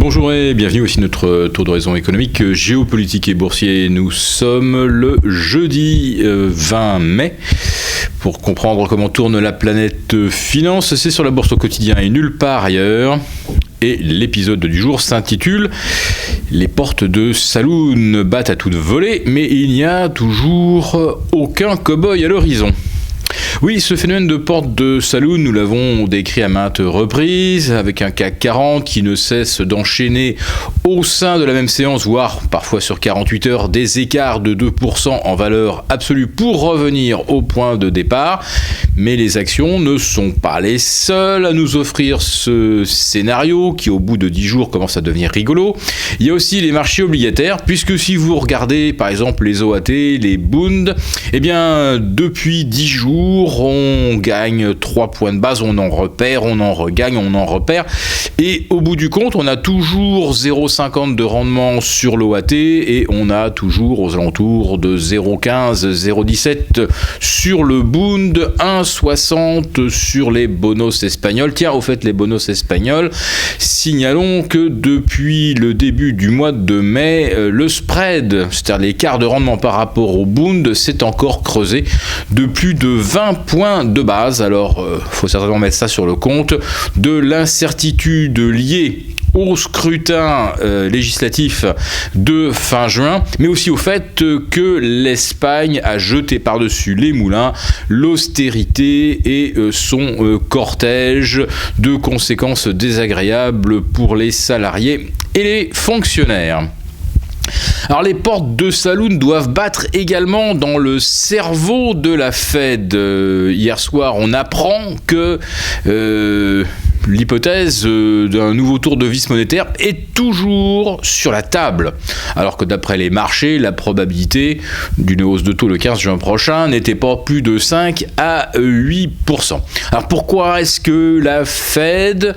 Bonjour et bienvenue, aussi notre tour d'horizon économique, géopolitique et boursier. Nous sommes le jeudi 20 mai. Pour comprendre comment tourne la planète finance, c'est sur la bourse au quotidien et nulle part ailleurs. Et l'épisode du jour s'intitule « Les portes de saloon battent à toute volée, mais il n'y a toujours aucun cow-boy à l'horizon ». Oui, ce phénomène de porte de saloon, nous l'avons décrit à maintes reprises, avec un CAC 40 qui ne cesse d'enchaîner au sein de la même séance, voire parfois sur 48 heures, des écarts de 2% en valeur absolue pour revenir au point de départ. Mais les actions ne sont pas les seules à nous offrir ce scénario qui, au bout de 10 jours, commence à devenir rigolo. Il y a aussi les marchés obligataires, puisque si vous regardez par exemple les OAT, les Bund, eh bien depuis 10 jours, on gagne 3 points de base, on en repère, on en regagne, on en repère. Et au bout du compte, on a toujours 0,50 de rendement sur l'OAT et on a toujours aux alentours de 0,15, 0,17 sur le Bund, 1,60 sur les bonos espagnols. Tiens, au fait, les bonos espagnols, signalons que depuis le début du mois de mai, le spread, c'est-à-dire l'écart de rendement par rapport au Bund, s'est encore creusé de plus de 20 points de base. Alors, faut certainement mettre ça sur le compte de l'incertitude liée au scrutin législatif de fin juin, mais aussi au fait que l'Espagne a jeté par-dessus les moulins l'austérité et son cortège de conséquences désagréables pour les salariés et les fonctionnaires. Alors les portes de saloon doivent battre également dans le cerveau de la Fed. Hier soir, on apprend que l'hypothèse d'un nouveau tour de vis monétaire est toujours sur la table, alors que d'après les marchés, la probabilité d'une hausse de taux le 15 juin prochain n'était pas plus de 5 à 8%. Alors pourquoi est-ce que la Fed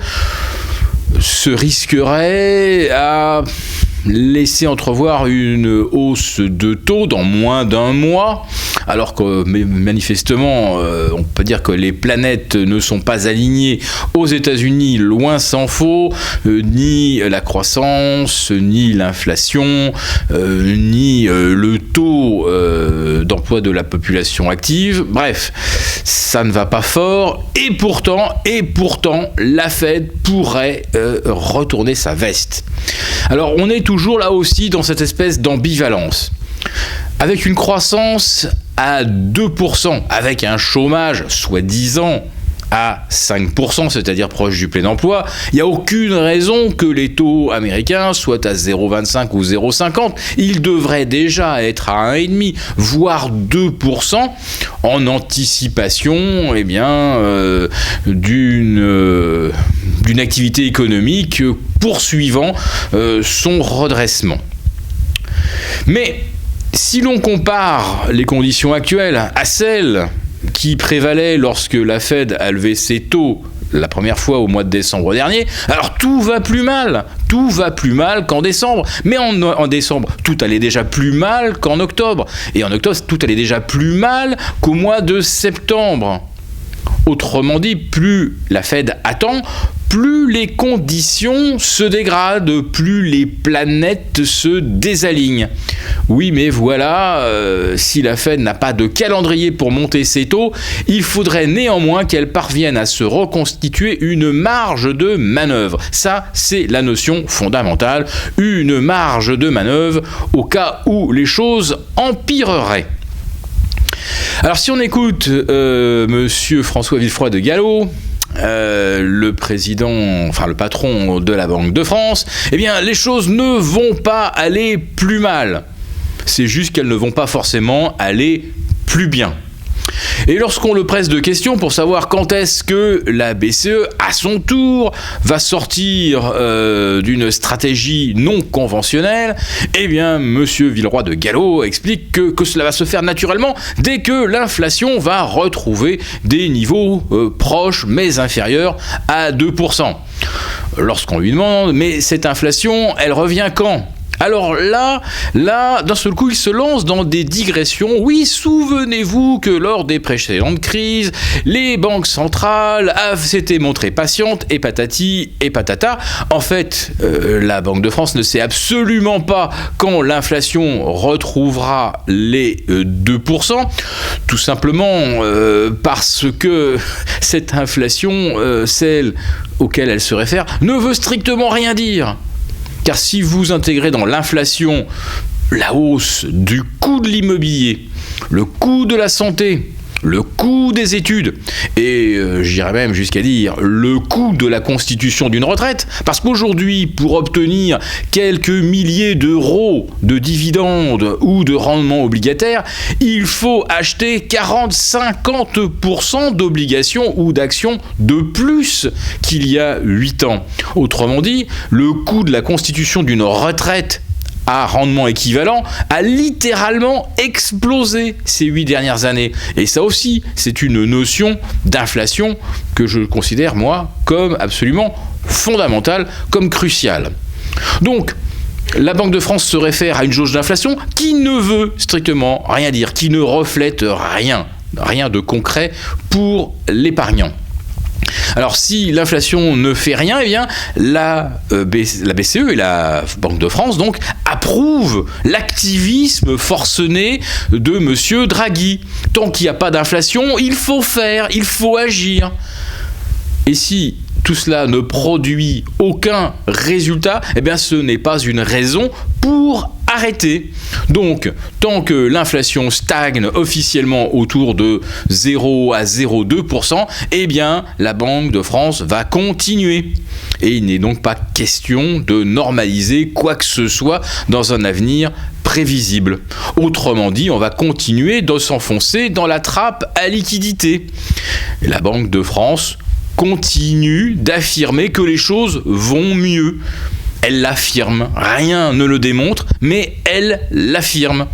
se risquerait à laisser entrevoir une hausse de taux dans moins d'un mois, alors que manifestement, on peut dire que les planètes ne sont pas alignées aux États-Unis, loin s'en faut, ni la croissance, ni l'inflation, ni le taux d'emploi de la population active. Bref, ça ne va pas fort, et pourtant, la Fed pourrait retourner sa veste. Alors, on est toujours là aussi dans cette espèce d'ambivalence. Avec une croissance à 2%, avec un chômage soi-disant à 5%, c'est-à-dire proche du plein emploi, il n'y a aucune raison que les taux américains soient à 0,25 ou 0,50. Ils devraient déjà être à 1,5, voire 2%, en anticipation d'une activité économique poursuivant son redressement. Mais si l'on compare les conditions actuelles à celles qui prévalait lorsque la Fed a levé ses taux la première fois au mois de décembre dernier, alors tout va plus mal qu'en décembre, mais en décembre, tout allait déjà plus mal qu'en octobre, et en octobre, tout allait déjà plus mal qu'au mois de septembre. Autrement dit, plus la Fed attend, plus les conditions se dégradent, plus les planètes se désalignent. Oui, mais voilà, si la Fed n'a pas de calendrier pour monter ses taux, il faudrait néanmoins qu'elle parvienne à se reconstituer une marge de manœuvre. Ça, c'est la notion fondamentale, une marge de manœuvre au cas où les choses empireraient. Alors si on écoute monsieur François Villefroy de Gallo, le patron de la Banque de France, eh bien les choses ne vont pas aller plus mal. C'est juste qu'elles ne vont pas forcément aller plus bien. Et lorsqu'on le presse de questions pour savoir quand est-ce que la BCE, à son tour, va sortir d'une stratégie non conventionnelle, eh bien, monsieur Villeroy de Gallo explique que cela va se faire naturellement dès que l'inflation va retrouver des niveaux proches mais inférieurs à 2%. Lorsqu'on lui demande, mais cette inflation, elle revient quand ? Alors là, d'un seul coup, il se lance dans des digressions. Oui, souvenez-vous que lors des précédentes crises, les banques centrales s'étaient montrées patientes et patati et patata. En fait, la Banque de France ne sait absolument pas quand l'inflation retrouvera les 2%, tout simplement parce que cette inflation, celle auquel elle se réfère, ne veut strictement rien dire. Car si vous intégrez dans l'inflation la hausse du coût de l'immobilier, le coût de la santé, le coût des études et j'irais même jusqu'à dire le coût de la constitution d'une retraite, parce qu'aujourd'hui, pour obtenir quelques milliers d'euros de dividendes ou de rendements obligataires, il faut acheter 40-50% d'obligations ou d'actions de plus qu'il y a 8 ans. Autrement dit, le coût de la constitution d'une retraite à rendement équivalent a littéralement explosé ces 8 dernières années. Et ça aussi, c'est une notion d'inflation que je considère, moi, comme absolument fondamentale, comme cruciale. Donc, la Banque de France se réfère à une jauge d'inflation qui ne veut strictement rien dire, qui ne reflète rien de concret pour l'épargnant. Alors si l'inflation ne fait rien, eh bien la BCE et la Banque de France donc approuvent l'activisme forcené de Monsieur Draghi. Tant qu'il n'y a pas d'inflation, il faut faire, il faut agir. Et si tout cela ne produit aucun résultat, eh bien ce n'est pas une raison pour arrêter. Donc, tant que l'inflation stagne officiellement autour de 0 à 0,2%, eh bien, la Banque de France va continuer. Et il n'est donc pas question de normaliser quoi que ce soit dans un avenir prévisible. Autrement dit, on va continuer de s'enfoncer dans la trappe à liquidité. Et la Banque de France continue d'affirmer que les choses vont mieux. Elle l'affirme, rien ne le démontre, mais elle l'affirme.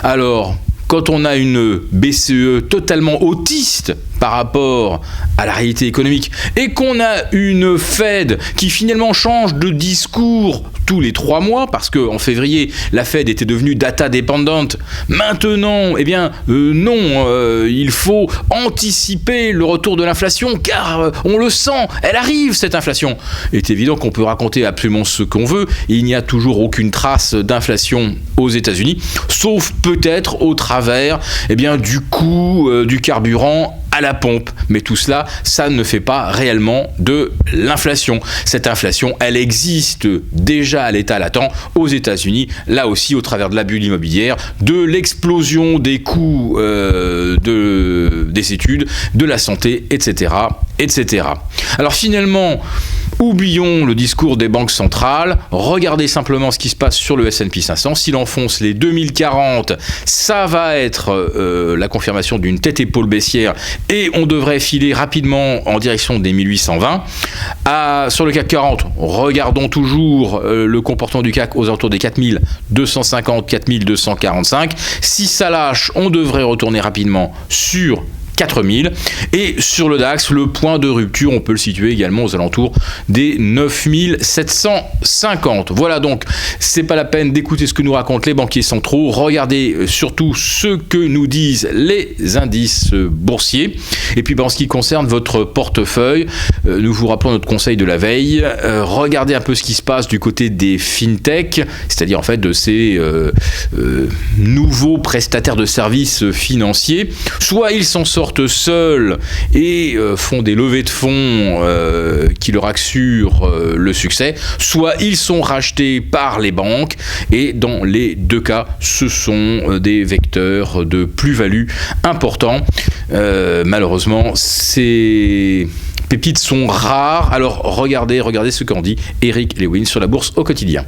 Alors, quand on a une BCE totalement autiste par rapport à la réalité économique et qu'on a une Fed qui finalement change de discours tous les 3 mois, parce qu'en février, la Fed était devenue data dépendante. Maintenant, eh bien, non, il faut anticiper le retour de l'inflation, car on le sent, elle arrive, cette inflation. Il est évident qu'on peut raconter absolument ce qu'on veut, il n'y a toujours aucune trace d'inflation aux États-Unis, sauf peut-être au travers eh bien, du coût du carburant à la pompe. Mais tout cela, ça ne fait pas réellement de l'inflation. Cette inflation, elle existe déjà à l'état latent aux États-Unis, là aussi au travers de la bulle immobilière, de l'explosion des coûts des études, de la santé, etc., etc. Alors finalement, oublions le discours des banques centrales, regardez simplement ce qui se passe sur le S&P 500. S'il enfonce les 2040, ça va être la confirmation d'une tête-épaule baissière et on devrait filer rapidement en direction des 1820. Sur le CAC 40, regardons toujours le comportement du CAC aux alentours des 4250, 4245. Si ça lâche, on devrait retourner rapidement sur 4000. Et sur le DAX, le point de rupture, on peut le situer également aux alentours des 9750. Voilà, donc c'est pas la peine d'écouter ce que nous racontent les banquiers centraux. Regardez surtout ce que nous disent les indices boursiers. Et puis en ce qui concerne votre portefeuille, nous vous rappelons notre conseil de la veille. Regardez un peu ce qui se passe du côté des fintech, c'est-à-dire en fait de ces nouveaux prestataires de services financiers. Soit ils s'en sortent seuls et font des levées de fonds qui leur assurent le succès, soit ils sont rachetés par les banques et dans les deux cas, ce sont des vecteurs de plus-value importants. Malheureusement, ces pépites sont rares, alors regardez ce qu'en dit Eric Lewin sur la bourse au quotidien.